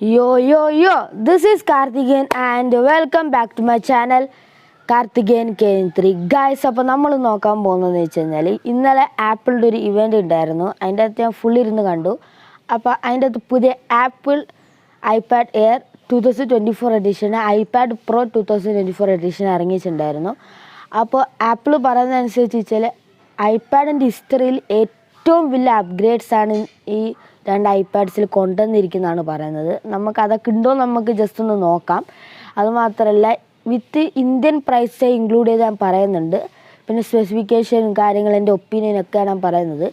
Yo, this is Karthikeyan and welcome back to my channel Karthikeyan KN3. Guys, അപ്പോൾ നമ്മൾ നോക്കാൻ പോകുന്നതെന്ന് വെച്ച് കഴിഞ്ഞാൽ ഇന്നലെ ആപ്പിളിൻ്റെ ഒരു ഇവൻ്റ് ഉണ്ടായിരുന്നു. അതിൻ്റെ അകത്ത് ഞാൻ ഫുൾ ഇരുന്ന് കണ്ടു. അപ്പോൾ അതിൻ്റെ അകത്ത് പുതിയ Apple iPad Air 2024 edition, iPad pro 2024 edition ഇറങ്ങിയിട്ടുണ്ടായിരുന്നു. അപ്പോൾ ആപ്പിൾ പറയുന്നതനുസരിച്ച് വെച്ചാൽ ഐപാഡിൻ്റെ ഹിസ്റ്ററിയിൽ ഏറ്റവും വലിയ അപ്ഗ്രേഡ്സ് ആണ് ഈ രണ്ട് ഐപാഡ്സിൽ കൊണ്ടുവന്നിരിക്കുന്നതാണ് പറയുന്നത്. നമുക്കതൊക്കെ ഉണ്ടോ നമുക്ക് ജസ്റ്റ് ഒന്ന് നോക്കാം. അതുമാത്രമല്ല വിത്ത് ഇന്ത്യൻ പ്രൈസ് ഇൻക്ലൂഡ് ചെയ്ത് ഞാൻ പറയുന്നുണ്ട്. പിന്നെ സ്പെസിഫിക്കേഷനും കാര്യങ്ങളും എൻ്റെ ഒപ്പീനിയനൊക്കെയാണ് ഞാൻ പറയുന്നത്.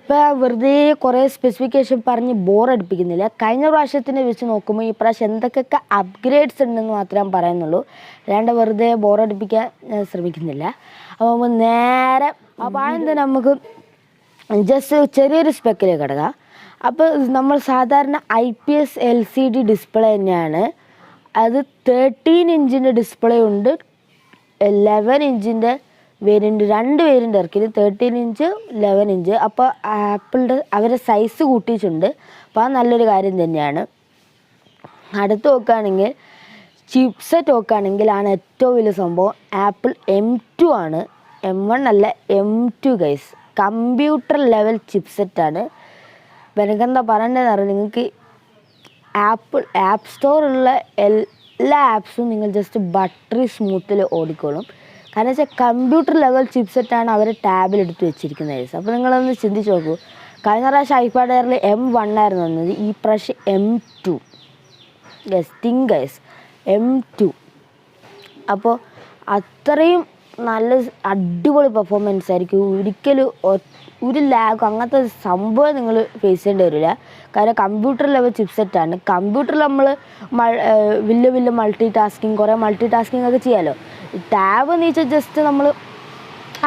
അപ്പോൾ വെറുതെ കുറേ സ്പെസിഫിക്കേഷൻ പറഞ്ഞ് ബോറടിപ്പിക്കുന്നില്ല. കഴിഞ്ഞ പ്രാവശ്യത്തിനെ വെച്ച് നോക്കുമ്പോൾ ഈ പ്രാവശ്യം എന്തൊക്കെ അപ്ഗ്രേഡ്സ് ഉണ്ടെന്ന് മാത്രമേ ഞാൻ പറയുന്നുള്ളൂ. അല്ലാണ്ട് വെറുതെ ബോറടിപ്പിക്കാൻ ഞാൻ ശ്രമിക്കുന്നില്ല. അപ്പോൾ നേരെ അപ്പോൾ ആദ്യം നമുക്ക് ജസ്റ്റ് ചെറിയൊരു സ്പെക്കിലേക്ക് കിടക്കാം. അപ്പോൾ നമ്മൾ സാധാരണ IPS LCD ഡിസ്പ്ലേ തന്നെയാണ്. അത് 13 ഇഞ്ചിൻ്റെ ഡിസ്പ്ലേ ഉണ്ട്, 11 ഇഞ്ചിൻ്റെ വേരിയൻറ്റ്, രണ്ട് വേരിയൻ്റ് ഇറക്കിയത് 13 ഇഞ്ച് 11 ഇഞ്ച്. അപ്പോൾ ആപ്പിളിൻ്റെ അവരെ സൈസ് കൂട്ടിയിട്ടുണ്ട്. അപ്പോൾ അത് നല്ലൊരു കാര്യം തന്നെയാണ്. അടുത്ത് നോക്കുകയാണെങ്കിൽ ചിപ്സെറ്റ് നോക്കുകയാണെങ്കിൽ ആണ് ഏറ്റവും വലിയ സംഭവം. ആപ്പിൾ M2 ആണ്, M1 അല്ല, M2 ഗൈസ്. Computer level ചിപ്സെറ്റാണ്. എനിക്കെന്താ പറയേണ്ടതെന്ന് അറിയാം. നിങ്ങൾക്ക് ആപ്പ് സ്റ്റോറുള്ള എല്ലാ ആപ്സും നിങ്ങൾ ജസ്റ്റ് ബട്ടറി സ്മൂത്തിൽ ഓടിക്കോളും. കാരണം വെച്ചാൽ കമ്പ്യൂട്ടർ ലെവൽ ചിപ്സെറ്റാണ് അവർ ടാബിലെടുത്ത് വെച്ചിരിക്കുന്നത് ഗൈസ്. അപ്പോൾ നിങ്ങളൊന്ന് ചിന്തിച്ച് നോക്കൂ. കഴിഞ്ഞ പ്രാവശ്യം ഐപാഡ് എയറിൽ M1 ആയിരുന്നു വന്നത്, ഈ പ്രാവശ്യം M2 guys. Think guys, M2. അപ്പോൾ അത്രയും നല്ല അടിപൊളി പെർഫോമൻസ് ആയിരിക്കും. ഒരിക്കലും ഒരു ലാഗ് അങ്ങനത്തെ സംഭവം നിങ്ങൾ ഫേസ് ചെയ്യേണ്ടി വരില്ല. കാരണം കമ്പ്യൂട്ടർ ലെവൽ ചിപ്സെറ്റാണ്. കമ്പ്യൂട്ടറിൽ നമ്മൾ വലിയ മൾട്ടി ടാസ്കിങ്, കുറേ മൾട്ടി ടാസ്കിങ് ഒക്കെ ചെയ്യാമല്ലോ. ടാബ് എന്ന് വെച്ചാൽ ജസ്റ്റ് നമ്മൾ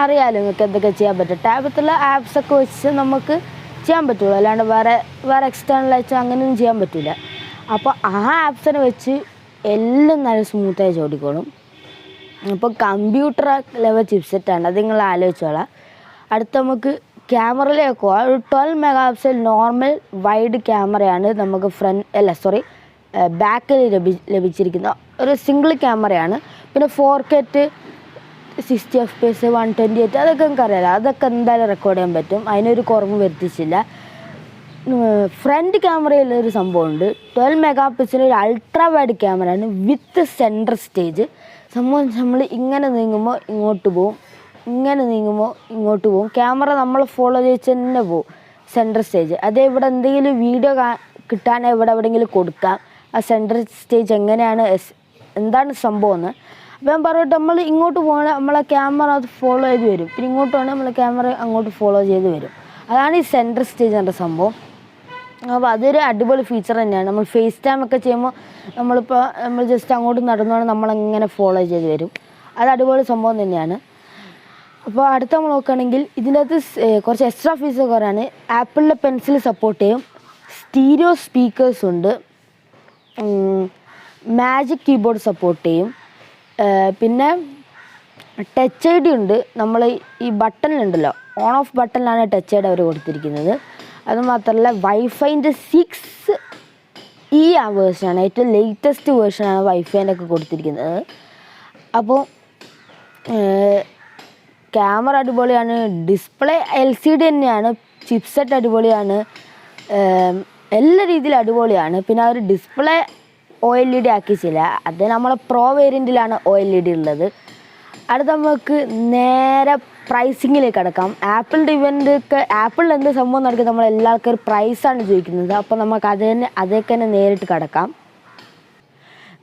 അറിയാമല്ലോ നിങ്ങൾക്ക് എന്തൊക്കെ ചെയ്യാൻ പറ്റും. ടാബത്തുള്ള ആപ്സൊക്കെ വെച്ച് നമുക്ക് ചെയ്യാൻ പറ്റുള്ളൂ. അല്ലാണ്ട് വേറെ എക്സ്റ്റേണൽ വെച്ചാൽ അങ്ങനെയൊന്നും ചെയ്യാൻ പറ്റില്ല. അപ്പോൾ ആ ആപ്സിനെ വെച്ച് എല്ലാം നല്ല സ്മൂത്തായി ചോദിക്കോളും. അപ്പോൾ കമ്പ്യൂട്ടർ ലെവൽ ചിപ്സെറ്റാണ്, അത് നിങ്ങൾ ആലോചിച്ചോളാം. അടുത്ത നമുക്ക് ക്യാമറയിലേക്ക് പോകാം. ഒരു 12 മെഗാ പിക്സൽ നോർമൽ വൈഡ് ക്യാമറയാണ് നമുക്ക് ബാക്കിൽ ലഭിച്ചിരിക്കുന്ന ഒരു സിംഗിൾ ക്യാമറയാണ്. പിന്നെ 4K 60 FPS 128 അതൊക്കെ നമുക്ക് അറിയാലോ. അതൊക്കെ എന്തായാലും റെക്കോർഡ് ചെയ്യാൻ പറ്റും. അതിനൊരു കുറവ് വരുത്തിച്ചില്ല. ഫ്രണ്ട് ക്യാമറയിലൊരു സംഭവമുണ്ട്. 12 മെഗാ പിക്സൽ ഒരു അൾട്രാ വൈഡ് ക്യാമറയാണ് വിത്ത് സെൻറ്റർ സ്റ്റേജ്. സംഭവം നമ്മൾ ഇങ്ങനെ നീങ്ങുമ്പോൾ ഇങ്ങോട്ട് പോവും, ഇങ്ങനെ നീങ്ങുമ്പോൾ ഇങ്ങോട്ട് പോവും. ക്യാമറ നമ്മൾ ഫോളോ ചെയ്ത് തന്നെ പോവും സെൻറ്റർ സ്റ്റേജ്. അതേ ഇവിടെ എന്തെങ്കിലും വീഡിയോ കിട്ടാൻ എവിടെയെങ്കിലും കൊടുക്കാം. ആ സെൻറ്റർ സ്റ്റേജ് എങ്ങനെയാണ്, എന്താണ് സംഭവം എന്ന്. അപ്പോൾ ഞാൻ പറഞ്ഞിട്ട് നമ്മൾ ഇങ്ങോട്ട് പോകണ നമ്മളെ ക്യാമറ അത് ഫോളോ ചെയ്ത് വരും. പിന്നെ ഇങ്ങോട്ട് പോകണേ നമ്മളെ ക്യാമറ അങ്ങോട്ട് ഫോളോ ചെയ്ത് വരും. അതാണ് ഈ സെൻറ്റർ സ്റ്റേജ് എன்ற സംഭവം. അപ്പോൾ അതൊരു അടിപൊളി ഫീച്ചർ തന്നെയാണ്. നമ്മൾ ഫേസ് ടൈം ഒക്കെ ചെയ്യുമ്പോൾ നമ്മൾ ജസ്റ്റ് അങ്ങോട്ട് നടന്നുകൊണ്ട് നമ്മളങ്ങനെ ഫോളോ ചെയ്ത് വരും. അത് അടിപൊളി സംഭവം തന്നെയാണ്. അപ്പോൾ അടുത്ത നമ്മൾ നോക്കുകയാണെങ്കിൽ ഇതിൻ്റെ അകത്ത് കുറച്ച് എക്സ്ട്രാ ഫീച്ചർ കുറവാണ്. ആപ്പിളിൻ്റെ പെൻസിൽ സപ്പോർട്ട് ചെയ്യും, സ്റ്റീരിയോ സ്പീക്കേഴ്സ് ഉണ്ട്, മാജിക് കീബോർഡ് സപ്പോർട്ട് ചെയ്യും, പിന്നെ ടച്ച് ID ഉണ്ട്. നമ്മൾ ഈ ബട്ടണിലുണ്ടല്ലോ, ഓൺ ഓഫ് ബട്ടണിലാണ് ടച്ച് ID അവർ കൊടുത്തിരിക്കുന്നത്. അതുമാത്രമല്ല വൈഫൈൻ്റെ 6E ആ വേർഷനാണ്, ഏറ്റവും ലേറ്റസ്റ്റ് വേർഷനാണ് വൈഫൈൻ്റെ ഒക്കെ കൊടുത്തിരിക്കുന്നത്. അപ്പോൾ ക്യാമറ അടിപൊളിയാണ്, ഡിസ്പ്ലേ LCD തന്നെയാണ്, ചിപ്സെറ്റ് അടിപൊളിയാണ്, എല്ലാ രീതിയിലും അടിപൊളിയാണ്. പിന്നെ അവർ ഡിസ്പ്ലേ OLED ആക്കിച്ചില്ല, അത് നമ്മളെ പ്രോ വേരിയൻറ്റിലാണ് OLED ഉള്ളത്. അടുത്ത നമുക്ക് നേരെ പ്രൈസിങ്ങിലേക്ക് കിടക്കാം. ആപ്പിളിൻ്റെ ഇവൻ്റൊക്കെ ആപ്പിളിൽ എന്ത് സംഭവം നടക്കും, നമ്മൾ എല്ലാവർക്കും ഒരു പ്രൈസാണ് ചോദിക്കുന്നത്. അപ്പോൾ നമുക്ക് അതേക്ക് തന്നെ നേരിട്ട് കിടക്കാം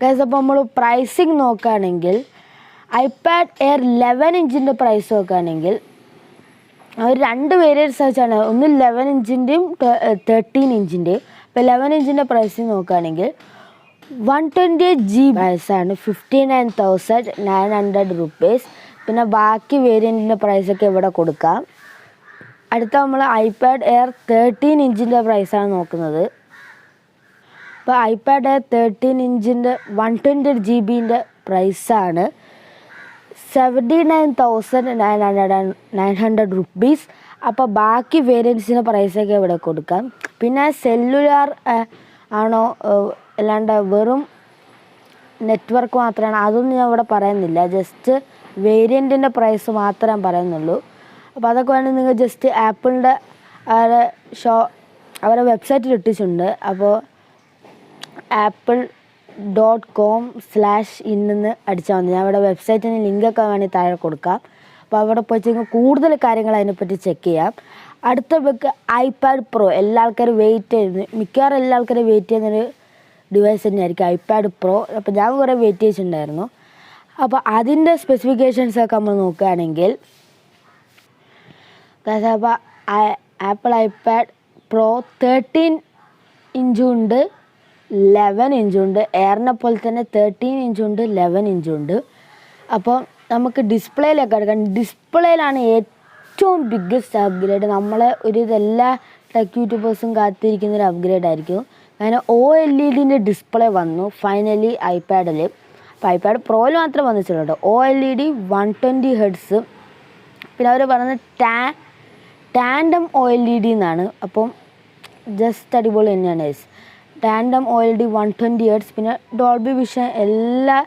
ഗൈസ്. അപ്പോൾ നമ്മൾ പ്രൈസിങ് നോക്കുകയാണെങ്കിൽ ഐപാഡ് എയർ 11 ഇഞ്ചിൻ്റെ പ്രൈസ് നോക്കുകയാണെങ്കിൽ അവർ രണ്ട് വേരിയൻറ്റ്സ് വെച്ചാണ്, ഒന്ന് 11 ഇഞ്ചിൻ്റെയും 13 ഇഞ്ചിൻ്റെയും. അപ്പോൾ 11 ഇഞ്ചിൻ്റെ പ്രൈസ് നോക്കുകയാണെങ്കിൽ 128 GB പ്രൈസാണ്, 59,900 rupees. പിന്നെ ബാക്കി വേരിയൻറ്റിൻ്റെ പ്രൈസൊക്കെ ഇവിടെ കൊടുക്കാം. അടുത്ത നമ്മൾ ഐപാഡ് എയർ 13 ഇഞ്ചിൻ്റെ പ്രൈസാണ് നോക്കുന്നത്. അപ്പോൾ ഐപാഡ് എയർ 13 ഇഞ്ചിൻ്റെ 128 GBൻ്റെ പ്രൈസാണ് 79,900 rupees. അപ്പോൾ ബാക്കി വേരിയൻസിൻ്റെ പ്രൈസൊക്കെ ഇവിടെ കൊടുക്കാം. പിന്നെ സെല്ലുലാർ ആണോ അല്ലാണ്ട് വെറും നെറ്റ്വർക്ക് മാത്രമാണ്, അതൊന്നും ഞാൻ ഇവിടെ പറയുന്നില്ല. ജസ്റ്റ് വേരിയൻറ്റിൻ്റെ പ്രൈസ് മാത്രമേ ഞാൻ പറയുന്നുള്ളൂ. അപ്പോൾ അതൊക്കെ വേണമെങ്കിൽ നിങ്ങൾ ജസ്റ്റ് ആപ്പിളിൻ്റെ അവരുടെ വെബ്സൈറ്റിൽ ഇട്ടിട്ടുണ്ട്. അപ്പോൾ apple.com/in എന്ന് അടിച്ചാൽ മതി. ഞാൻ ഇവിടെ വെബ്സൈറ്റിന് ലിങ്കൊക്കെ വേണമെങ്കിൽ താഴെ കൊടുക്കാം. അപ്പോൾ അവിടെ പോയി കൂടുതൽ കാര്യങ്ങൾ അതിനെപ്പറ്റി ചെക്ക് ചെയ്യാം. അടുത്ത ബുക്ക് iPad Pro. എല്ലാ ആൾക്കാരും മിക്കവാറും എല്ലാ ആൾക്കാരും വെയിറ്റ് ചെയ്യുന്നൊരു ഡിവൈസ് തന്നെയായിരിക്കും iPad Pro. അപ്പോൾ ഞാൻ കുറേ വെയിറ്റ് ചെയ്തിട്ടുണ്ടായിരുന്നു. അപ്പോൾ അതിൻ്റെ സ്പെസിഫിക്കേഷൻസൊക്കെ നമ്മൾ നോക്കുകയാണെങ്കിൽ, അപ്പോൾ ആപ്പിൾ iPad Pro 13 ഇഞ്ചുണ്ട്, 11 ഇഞ്ചുണ്ട്. എയറിനെ പോലെ തന്നെ 13 ഇഞ്ചുണ്ട്, 11 ഇഞ്ചുണ്ട്. അപ്പോൾ നമുക്ക് ഡിസ്പ്ലേയിലൊക്കെ എടുക്കാം. ഡിസ്പ്ലേയിലാണ് ഏറ്റവും ബിഗ്ഗസ്റ്റ് അപ്ഗ്രേഡ്. നമ്മളെ ഇതെല്ലാ ടെക് യൂട്യൂബേഴ്സും കാത്തിരിക്കുന്നൊരു അപ്ഗ്രേഡ് ആയിരിക്കും. അങ്ങനെ OLEDൻ്റെ ഡിസ്പ്ലേ വന്നു ഫൈനലി iPadൽ. അപ്പോൾ iPad Proയിൽ മാത്രമേ വന്നിട്ടുള്ളൂ. OLED 120 Hz. പിന്നെ അവർ പറയുന്നത് ടാൻഡം OLED എന്നാണ്. അപ്പം ജസ്റ്റ് അടിപൊളി തന്നെയാണ്. Tandem OLED 120 Hz. പിന്നെ ഡോൾബി വിഷൻ എല്ലാ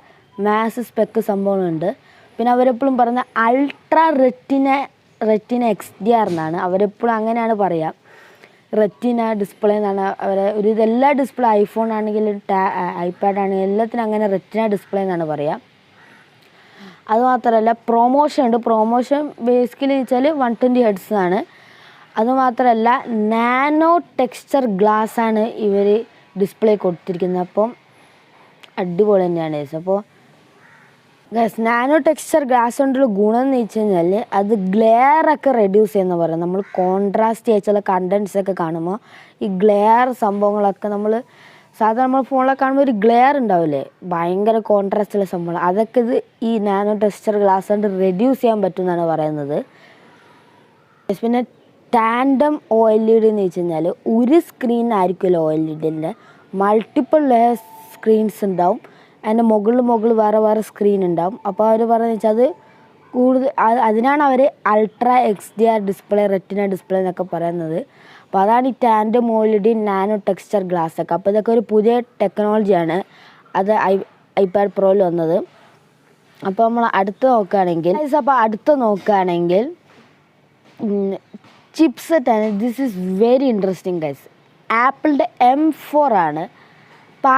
മാസ് സ്പെക്ക് സംഭവങ്ങളുണ്ട്. പിന്നെ അവരെപ്പോഴും പറയുന്ന അൾട്രാ റെറ്റിന XDR എന്നാണ്. അവരെപ്പോഴും അങ്ങനെയാണ് പറയുക, റെറ്റിന ഡിസ്പ്ലേ എന്നാണ് ഇതെല്ലാ ഡിസ്പ്ലേ, ഐഫോൺ ആണെങ്കിലും iPad ആണെങ്കിലും എല്ലാത്തിനും അങ്ങനെ റെറ്റിന ഡിസ്പ്ലേ എന്നാണ് പറയുക. അതുമാത്രമല്ല പ്രൊമോഷൻ ഉണ്ട്. പ്രൊമോഷൻ ബേസിക്കലി വെച്ചാൽ 120 Hz ആണ്. അതുമാത്രമല്ല നാനോ ടെക്സ്ചർ ഗ്ലാസ് ആണ് ഇവർ ഡിസ്പ്ലേ കൊടുത്തിരിക്കുന്നത്. അപ്പം അടിപൊളി തന്നെയാണ്. അപ്പോൾ നാനോ ടെക്സ്ചർ ഗ്ലാസ് കൊണ്ടുള്ള ഗുണം എന്ന് വെച്ച് കഴിഞ്ഞാൽ അത് ഗ്ലെയറൊക്കെ റെഡ്യൂസ് ചെയ്യുന്ന പറയാം. നമ്മൾ കോൺട്രാസ്റ്റ് ചെയ്തുള്ള കണ്ടൻസൊക്കെ കാണുമ്പോൾ ഈ ഗ്ലെയർ സംഭവങ്ങളൊക്കെ സാധാരണ നമ്മൾ ഫോണിലൊക്കെ കാണുമ്പോൾ ഒരു ഗ്ലെയർ ഉണ്ടാവില്ലേ, ഭയങ്കര കോൺട്രാസ്റ്റുള്ള സംഭവങ്ങൾ, അതൊക്കെ ഈ നാനോ ടെക്സ്ചർ ഗ്ലാസ് കൊണ്ട് റെഡ്യൂസ് ചെയ്യാൻ പറ്റുമെന്നാണ് പറയുന്നത്. പിന്നെ ടാൻഡം OLED എന്ന് വെച്ച് കഴിഞ്ഞാൽ ഒരു സ്ക്രീൻ ആയിരിക്കുമല്ലോ OLEDൻ്റെ, മൾട്ടിപ്പിൾ ലെയർ സ്ക്രീൻസ് ഉണ്ടാവും. അതിൻ്റെ മുകളിൽ വേറെ സ്ക്രീൻ ഉണ്ടാവും. അപ്പോൾ അവർ പറയുന്നത് വെച്ചാൽ അത് അതിനാണ് അവർ ultra XDR display, retina display എന്നൊക്കെ പറയുന്നത്. അപ്പോൾ അതാണ് ഈ tandem OLED nano texture glass ഒക്കെ. അപ്പോൾ ഇതൊക്കെ ഒരു പുതിയ ടെക്നോളജിയാണ്, അത് iPad Proയിൽ വന്നത്. അപ്പോൾ നമ്മൾ അടുത്ത് നോക്കുകയാണെങ്കിൽ ചിപ്സെറ്റ് ആണ്. This is very interesting guys. ആപ്പിളിൻ്റെ M4 ആണ്. അപ്പോൾ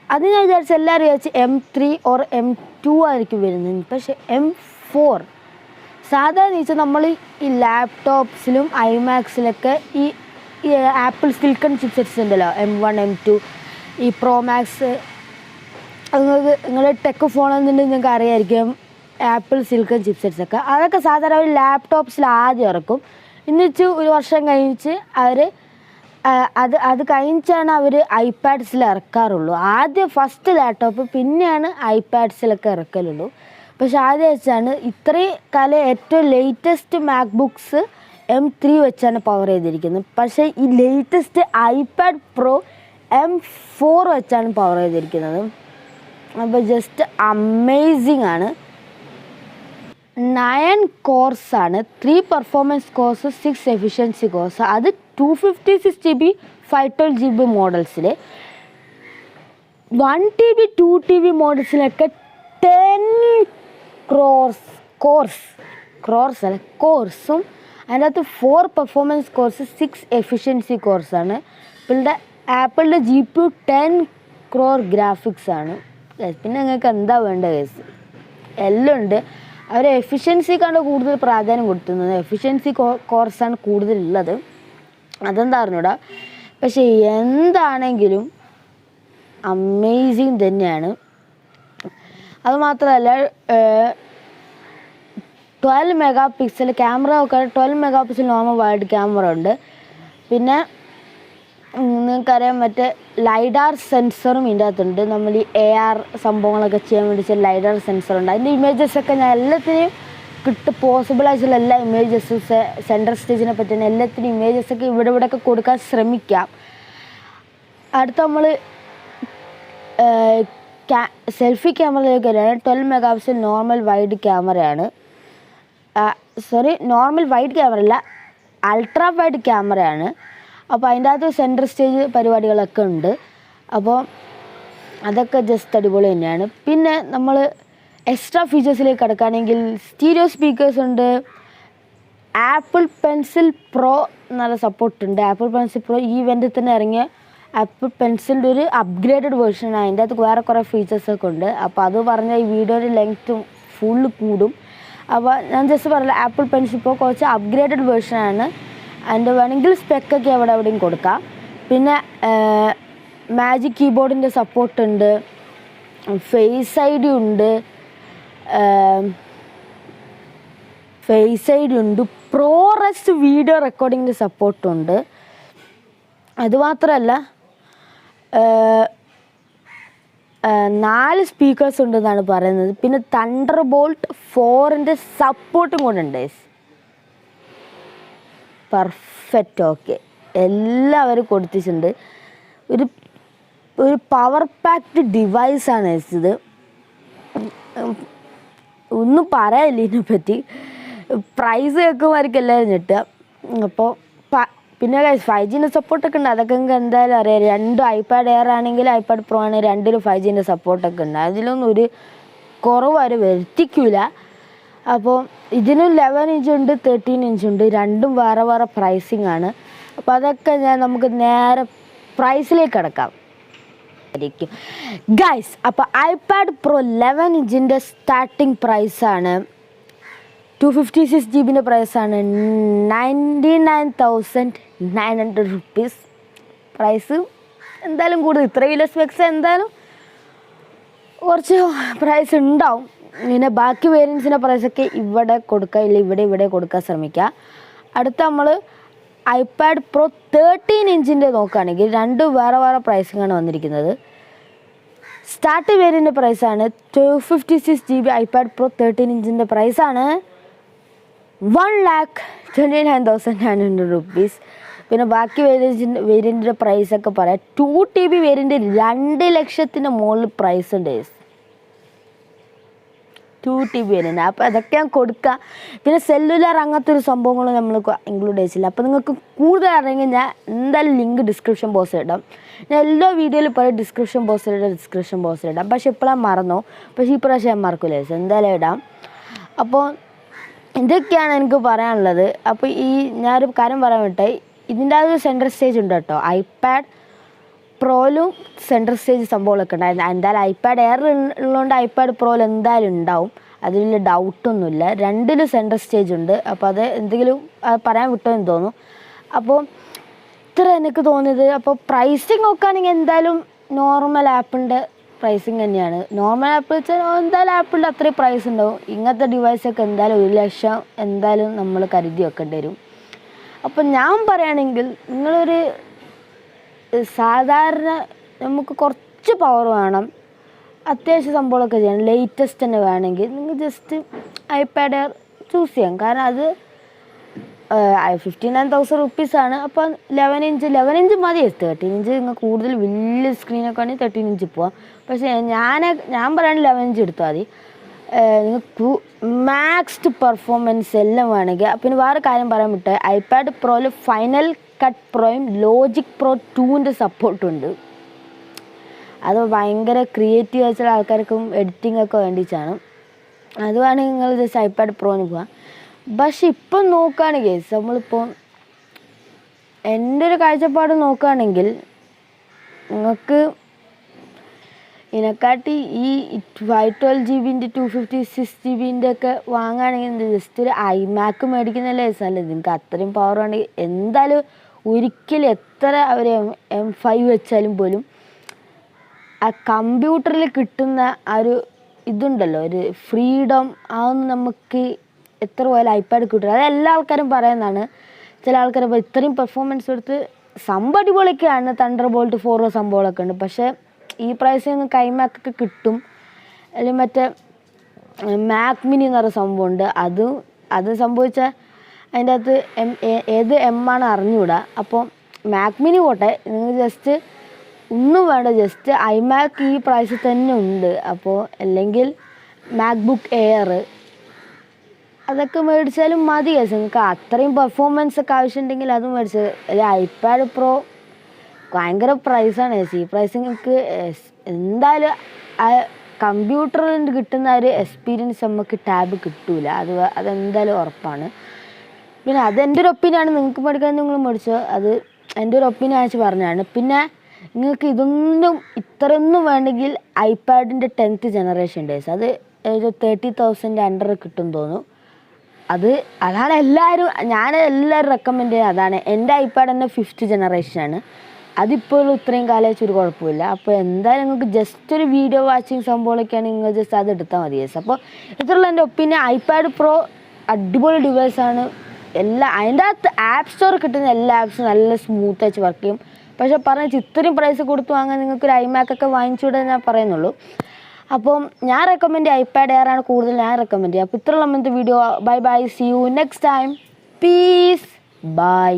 അത് ഞാൻ വിചാരിച്ചു, എല്ലാവരും വിചാരിച്ച് M3 or M2 ആയിരിക്കും വരുന്നത്. പക്ഷേ M4 സാധാരണ വെച്ചാൽ നമ്മൾ ഈ ലാപ്ടോപ്സിലും iMacsലൊക്കെ ഈ ആപ്പിൾ സിലിക്കൺ ചിപ്സെറ്റ്സ് ഉണ്ടല്ലോ, M1 M2, ഈ Pro Max. നിങ്ങളുടെ ടെക് ഫോണെന്നുണ്ടെങ്കിൽ നിങ്ങൾക്ക് അറിയാമായിരിക്കും ആപ്പിൾ സിലിക്കൺ ചിപ്സെറ്റ്സ് ഒക്കെ. അതൊക്കെ സാധാരണ അവർ ലാപ്ടോപ്സിൽ ആദ്യം ഇറക്കും. എന്നിട്ട് ഒരു വർഷം കഴിഞ്ഞിട്ട് അത് കഴിഞ്ഞാണ് അവർ iPadsൽ ഇറക്കാറുള്ളൂ. ആദ്യം ഫസ്റ്റ് ലാപ്ടോപ്പ്, പിന്നെയാണ് iPadsലൊക്കെ ഇറക്കലുള്ളൂ. പക്ഷെ ആദ്യം വെച്ചാണ് ഇത്രയും കാലം ഏറ്റവും ലേറ്റസ്റ്റ് മാക്ബുക്സ് M3 വെച്ചാണ് പവർ ചെയ്തിരിക്കുന്നത്. പക്ഷേ ഈ ലേറ്റസ്റ്റ് iPad Pro M4 വെച്ചാണ് പവർ ചെയ്തിരിക്കുന്നത്. അപ്പോൾ ജസ്റ്റ് അമേസിങ് ആണ്. 9 കോഴ്സ് ആണ്, 3 പെർഫോമൻസ് കോഴ്സ്, 6 എഫിഷ്യൻസി കോഴ്സ്. അത് 256 GB 512 GB മോഡൽസിൽ, 1 TB 2 TB മോഡൽസിലൊക്കെ 10 കോഴ്സും അതിൻ്റെ അകത്ത് 4 പെർഫോമൻസ് കോഴ്സ്, 6 എഫിഷ്യൻസി കോഴ്സാണ്. പിന്നെ ആപ്പിളിൻ്റെ GPU 10 crore ഗ്രാഫിക്സ് ആണ്. പിന്നെ നിങ്ങൾക്ക് എന്താ വേണ്ട കേസ് എല്ലാം ഉണ്ട്. അവർ എഫിഷ്യൻസിക്കാണ് കൂടുതൽ പ്രാധാന്യം കൊടുക്കുന്നത്. എഫിഷ്യൻസി കോഴ്സാണ് കൂടുതലുള്ളത്. അതെന്താ അറിഞ്ഞൂടാ. പക്ഷേ എന്താണെങ്കിലും അമേസിങ് തന്നെയാണ്. അതുമാത്രമല്ല 12 MP ക്യാമറ ഒക്കെ, 12 MP നോർമൽ വൈഡ് ക്യാമറ ഉണ്ട്. പിന്നെ നിങ്ങൾക്കറിയാം മറ്റേ ലൈഡാർ സെൻസറും ഇതിൻ്റെ അകത്തുണ്ട്. നമ്മൾ ഈ AR സംഭവങ്ങളൊക്കെ ചെയ്യാൻ വേണ്ടി ലൈഡാർ സെൻസറുണ്ട്. അതിൻ്റെ ഇമേജസൊക്കെ ഞാൻ എല്ലാത്തിനെയും പോസിബിൾ ആയിട്ടുള്ള എല്ലാ ഇമേജസും സെൻട്രൽ സ്റ്റേജിനെ പറ്റുന്ന എല്ലാത്തിനും ഇമേജസൊക്കെ ഇവിടെയൊക്കെ കൊടുക്കാൻ ശ്രമിക്കാം. അടുത്ത നമ്മൾ സെൽഫി ക്യാമറയിലേക്ക് വരികയാണ്. 12 MP നോർമൽ വൈഡ് ക്യാമറയാണ്. നോർമൽ വൈഡ് ക്യാമറ അല്ല, അൾട്രാ വൈഡ് ക്യാമറയാണ്. അപ്പോൾ അതിൻ്റെ അകത്ത് സെൻട്രൽ സ്റ്റേജ് പരിപാടികളൊക്കെ ഉണ്ട്. അപ്പോൾ അതൊക്കെ ജസ്റ്റ് അടിപൊളി തന്നെയാണ്. പിന്നെ നമ്മൾ എക്സ്ട്രാ ഫീച്ചേഴ്സിലേക്ക് കിടക്കുകയാണെങ്കിൽ സ്റ്റീരിയോ സ്പീക്കേഴ്സ് ഉണ്ട്, ആപ്പിൾ പെൻസിൽ പ്രോ നല്ല സപ്പോർട്ടുണ്ട്. ആപ്പിൾ പെൻസിൽ പ്രോ ഈ ഇവൻറ്റിൽ തന്നെ ഇറങ്ങിയ ആപ്പിൾ പെൻസിലിൻ്റെ ഒരു അപ്ഗ്രേഡഡ് വേർഷനാണ്. അതിൻ്റെ അകത്ത് വേറെ കുറേ ഫീച്ചേഴ്സൊക്കെ ഉണ്ട്. അപ്പോൾ അത് പറഞ്ഞാൽ ഈ വീഡിയോയുടെ ലെങ്ത്തും ഫുള്ള് കൂടും. അപ്പോൾ ഞാൻ ജസ്റ്റ് പറഞ്ഞില്ല, ആപ്പിൾ പെൻസിൽ പ്രോ കുറച്ച് അപ്ഗ്രേഡഡ് വേർഷനാണ്. അതിൻ്റെ വേണമെങ്കിൽ സ്പെക്കൊക്കെ എവിടെയും കൊടുക്കാം. പിന്നെ മാജിക് കീബോർഡിൻ്റെ സപ്പോർട്ടുണ്ട്, ഫേസ് ഐ ഡി ഉണ്ട്, പ്രോറെസ്റ്റ് വീഡിയോ റെക്കോർഡിങ്ങിൻ്റെ സപ്പോർട്ടുണ്ട്. അതുമാത്രമല്ല 4 സ്പീക്കേഴ്സ് ഉണ്ടെന്നാണ് പറയുന്നത്. പിന്നെ തണ്ടർബോൾട്ട് 4ൻ്റെ സപ്പോർട്ടും കൂടെ ഉണ്ട്. പെർഫെക്റ്റ്, ഓക്കെ, എല്ലാവരും കൊടുത്തിട്ടുണ്ട്. ഒരു പവർ പാക്ഡ് ഡിവൈസാണ് ഇത്. ഒന്നും പറയാനില്ല ഇതിനെപ്പറ്റി. പ്രൈസ് കേൾക്കുമായിരിക്കും എല്ലാവരും ഞെട്ടുക. അപ്പോൾ പിന്നെ 5G സപ്പോർട്ടൊക്കെ ഉണ്ട്. അതൊക്കെ നിങ്ങൾക്ക് എന്തായാലും അറിയാം. 2 ഐപാഡ് എയർ ആണെങ്കിൽ ഐപാഡ് പ്രോ ആണ്, 2ലും 5G സപ്പോർട്ടൊക്കെ ഉണ്ട്. അതിലൊന്നും ഒരു കുറവ് അവർ വരുത്തിക്കില്ല. അപ്പോൾ ഇതിനും 11 ഇഞ്ച് ഉണ്ട്, 13 ഇഞ്ച് ഉണ്ട്. രണ്ടും വേറെ വേറെ പ്രൈസിങ് ആണ്. അപ്പോൾ അതൊക്കെ നമുക്ക് നേരെ പ്രൈസിലേക്ക് കിടക്കാം ഗൈസ്. അപ്പോൾ ഐപാഡ് പ്രോ 11 ഇഞ്ചിൻ്റെ സ്റ്റാർട്ടിങ് പ്രൈസാണ് 256 GB പ്രൈസാണ് 99,900 റുപ്പീസ്. പ്രൈസ് എന്തായാലും കൂടുതൽ, ഇത്ര വലിയ സ്പെക്സ് എന്തായാലും കുറച്ച് പ്രൈസ് ഉണ്ടാവും. പിന്നെ ബാക്കി വേരിയൻസിൻ്റെ പ്രൈസൊക്കെ ഇവിടെ കൊടുക്കുക, ഇല്ല ഇവിടെ കൊടുക്കാൻ ശ്രമിക്കുക. അടുത്ത നമ്മൾ ഐപാഡ് പ്രോ 13 ഇഞ്ചിൻ്റെ നോക്കുകയാണെങ്കിൽ 2 വേറെ വേറെ പ്രൈസിങ്ങാണ് വന്നിരിക്കുന്നത്. സ്റ്റാർട്ട് വേരിയൻ്റെ പ്രൈസാണ് 256 GB ഐപാഡ് പ്രോ 13 ഇഞ്ചിൻ്റെ പ്രൈസാണ് 1,29,900 റുപ്പീസ്. പിന്നെ ബാക്കി വേരിയൻറ്റിൻ്റെ പ്രൈസൊക്കെ പറയാം. 2 TB വേരിയൻ്റ് 2 ലക്ഷത്തിന് മുകളിൽ പ്രൈസ് ഉണ്ട്. 2 TB വേരിയൻ്റ്. അപ്പോൾ അതൊക്കെ ഞാൻ കൊടുക്കുക. പിന്നെ സെല്ലുലാർ അങ്ങനത്തെ ഒരു സംഭവങ്ങളും നമ്മൾ ഇൻക്ലൂഡ് ചെയ്തില്ല. അപ്പോൾ നിങ്ങൾക്ക് കൂടുതൽ അറിയെങ്കിൽ ഞാൻ എന്തായാലും ലിങ്ക് ഡിസ്ക്രിപ്ഷൻ ബോക്സിലിടാം. ഞാൻ എല്ലാ വീഡിയോയിലും പറയും ഡിസ്ക്രിപ്ഷൻ ബോക്സിലിടാം. പക്ഷേ ഇപ്പോഴാണ് മറന്നോ, പക്ഷേ ഈ പ്രാവശ്യം ഞാൻ മറക്കില്ല, എന്തായാലും ഇടാം. അപ്പോൾ ഇതൊക്കെയാണ് എനിക്ക് പറയാനുള്ളത്. അപ്പോൾ ഞാനൊരു കാര്യം പറയാൻ വിട്ടെ, ഇതിൻ്റെ ഒരു സെൻട്രൽ സ്റ്റേജ് ഉണ്ട് കേട്ടോ. ഐപാഡ് പ്രോയിലും സെൻട്രൽ സ്റ്റേജ് സംഭവങ്ങളൊക്കെ ഉണ്ടായിരുന്നു. എന്തായാലും ഐപാഡ് എയർ ഉള്ളതുകൊണ്ട് ഐപാഡ് പ്രോയിൽ എന്തായാലും ഉണ്ടാവും, അതിൽ ഡൗട്ടൊന്നുമില്ല. 2ലും സെൻട്രൽ സ്റ്റേജ് ഉണ്ട്. അപ്പോൾ അത് എന്തെങ്കിലും പറയാൻ വിട്ടോ എന്ന് തോന്നുന്നു. അപ്പോൾ ഇത്ര എനിക്ക് തോന്നിയത്. അപ്പോൾ പ്രൈസിങ് നോക്കുകയാണെങ്കിൽ എന്തായാലും നോർമൽ ആപ്പിളിൻ്റെ പ്രൈസിങ് തന്നെയാണ്. നോർമൽ ആപ്പിൾ വെച്ചാൽ എന്തായാലും ആപ്പിളിൻ്റെ അത്രയും പ്രൈസ് ഉണ്ടാവും. ഇങ്ങനത്തെ ഡിവൈസൊക്കെ എന്തായാലും 1 ലക്ഷം എന്തായാലും നമ്മൾ കരുതി വെക്കേണ്ടി വരും. അപ്പം ഞാൻ പറയുകയാണെങ്കിൽ നിങ്ങളൊരു സാധാരണ നമുക്ക് കുറച്ച് പവർ വേണം, അത്യാവശ്യം സംഭവങ്ങളൊക്കെ ചെയ്യണം, ലേറ്റസ്റ്റ് തന്നെ വേണമെങ്കിൽ നിങ്ങൾ ജസ്റ്റ് ഐപാഡ് എയർ ചൂസ് ചെയ്യാം. കാരണം അത് 59,000 റുപ്പീസാണ്. അപ്പം 11 ഇഞ്ച് മതി. 13 ഇഞ്ച് നിങ്ങൾ കൂടുതൽ വലിയ സ്ക്രീനൊക്കെ ആണെങ്കിൽ 13 ഇഞ്ച് പോവാം. പക്ഷേ ഞാൻ പറയുകയാണെങ്കിൽ 11 ഇഞ്ച് എടുത്താൽ മതി. നിങ്ങൾക്ക് മാക്സ്ഡ് പെർഫോമൻസ് എല്ലാം വേണമെങ്കിൽ. പിന്നെ വേറെ കാര്യം പറയാൻ വിട്ടേ, ഐപാഡ് പ്രോയിൽ ഫൈനൽ കട്ട് പ്രോയും ലോജിക് പ്രോ 2ൻ്റെ സപ്പോർട്ടുണ്ട്. അത് ഭയങ്കര ക്രിയേറ്റീവ് ആയിട്ടുള്ള ആൾക്കാർക്കും എഡിറ്റിങ്ങൊക്കെ വേണ്ടിയിട്ടാണ്. അത് വേണമെങ്കിൽ നിങ്ങൾ ജസ്റ്റ് ഐപാഡ് പ്രോന് പോകാം. പക്ഷെ ഇപ്പം നോക്കുകയാണെങ്കിൽ നമ്മളിപ്പോൾ എൻ്റെ ഒരു കാഴ്ചപ്പാട് നോക്കുകയാണെങ്കിൽ നിങ്ങൾക്ക് ഇതിനെക്കാട്ടി ഈ 512 GB 256 GB ഒക്കെ വാങ്ങുകയാണെങ്കിൽ ജസ്റ്റ് ഒരു ഐമാക്ക് മേടിക്കുന്നതല്ലേ നല്ലത്. നിങ്ങൾക്ക് അത്രയും പവർ വേണമെങ്കിൽ എന്തായാലും ഒരിക്കലും എത്ര അവർ M5 വെച്ചാലും പോലും ആ കമ്പ്യൂട്ടറിൽ കിട്ടുന്ന ആ ഒരു ഇതുണ്ടല്ലോ, ഒരു ഫ്രീഡം, അതൊന്നും നമുക്ക് എത്ര പോയാലും ഐപാഡ് കിട്ടും. അത് എല്ലാ ആൾക്കാരും പറയുന്നതാണ്. ചില ആൾക്കാർ ഇത്രയും പെർഫോമൻസ് കൊടുത്ത് സംഭവം അടിപൊളിയൊക്കെയാണ്, തണ്ടർബോൾട്ട് 4 സംഭവങ്ങളൊക്കെ ഉണ്ട്. പക്ഷേ ഈ പ്രൈസിൽ നിങ്ങൾക്ക് ഐമാക്കൊക്കെ കിട്ടും. അല്ലെങ്കിൽ മറ്റേ മാക് മിനി എന്ന് പറയുന്ന സംഭവമുണ്ട്. അത് സംഭവിച്ചാൽ അതിൻ്റെ അകത്ത് ഏത് ആണ് അറിഞ്ഞുകൂടാ. അപ്പോൾ മാക് മിനി പോട്ടെ, നിങ്ങൾ ജസ്റ്റ് ഒന്നും വേണ്ട, ജസ്റ്റ് ഐമാക്ക് ഈ പ്രൈസിൽ തന്നെ ഉണ്ട്. അപ്പോൾ അല്ലെങ്കിൽ മാക്ബുക്ക് എയർ അതൊക്കെ മേടിച്ചാലും മതി. നിങ്ങൾക്ക് അത്രയും പെർഫോമൻസ് ഒക്കെ ആവശ്യമുണ്ടെങ്കിൽ അതും മേടിച്ചത്. അല്ലെങ്കിൽ ഐപാഡ് പ്രോ ഭയങ്കര പ്രൈസാണ് ഈ പ്രൈസ് നിങ്ങൾക്ക് എന്തായാലും ആ കമ്പ്യൂട്ടറിൽ കിട്ടുന്ന ഒരു എക്സ്പീരിയൻസ് നമുക്ക് ടാബ് കിട്ടൂല. അതെന്തായാലും ഉറപ്പാണ്. പിന്നെ അതെൻ്റെ ഒരു ഒപ്പീനിയനാണ്. നിങ്ങൾക്ക് മേടിക്കാൻ നിങ്ങൾ മേടിച്ചോ, അത് എൻ്റെ ഒരു ഒപ്പീനിയൻ വെച്ച് പറഞ്ഞതാണ്. പിന്നെ നിങ്ങൾക്ക് ഇത്രയൊന്നും വേണമെങ്കിൽ ഐപാഡിൻ്റെ 10th ജനറേഷൻ ഡേയ്സ്, അത് ഒരു 30,000 അണ്ടർ കിട്ടും തോന്നുന്നു. അതാണ് എല്ലാവരും റെക്കമെൻഡ് ചെയ്യുന്നത്. അതാണ് എൻ്റെ ഐപാഡ് തന്നെ 5th ജനറേഷനാണ്. അതിപ്പോഴും ഇത്രയും കാലം വെച്ചൊരു കുഴപ്പമില്ല. അപ്പോൾ എന്തായാലും നിങ്ങൾക്ക് ജസ്റ്റ് ഒരു വീഡിയോ വാച്ചിങ് സംഭവമൊക്കെയാണ്, നിങ്ങൾ ജസ്റ്റ് അത് എടുത്താൽ മതി. അപ്പോൾ ഇത്രയുള്ള എൻ്റെ ഒപ്പീനിയൻ. ഐപാഡ് പ്രോ അടിപൊളി ഡിവൈസാണ്. അതിൻ്റെ അകത്ത് ആപ്പ് സ്റ്റോർ കിട്ടുന്ന എല്ലാ ആപ്സും നല്ല സ്മൂത്ത് ആയിട്ട് വർക്ക് ചെയ്യും. പക്ഷെ ഇത്രയും പ്രൈസ് കൊടുത്തു വാങ്ങാൻ നിങ്ങൾക്കൊരു ഐമാക്കൊക്കെ വാങ്ങിച്ചുകൂടെ ഞാൻ പറയുന്നുള്ളൂ. അപ്പം ഞാൻ റെക്കമെൻഡ് ചെയ്യുക ഐപാഡ് എയർ ആണ് കൂടുതൽ ഞാൻ റെക്കമെൻഡ് ചെയ്യുക. അപ്പോൾ ഇത്രയുള്ള video. Bye bye, see you next time. Peace, by.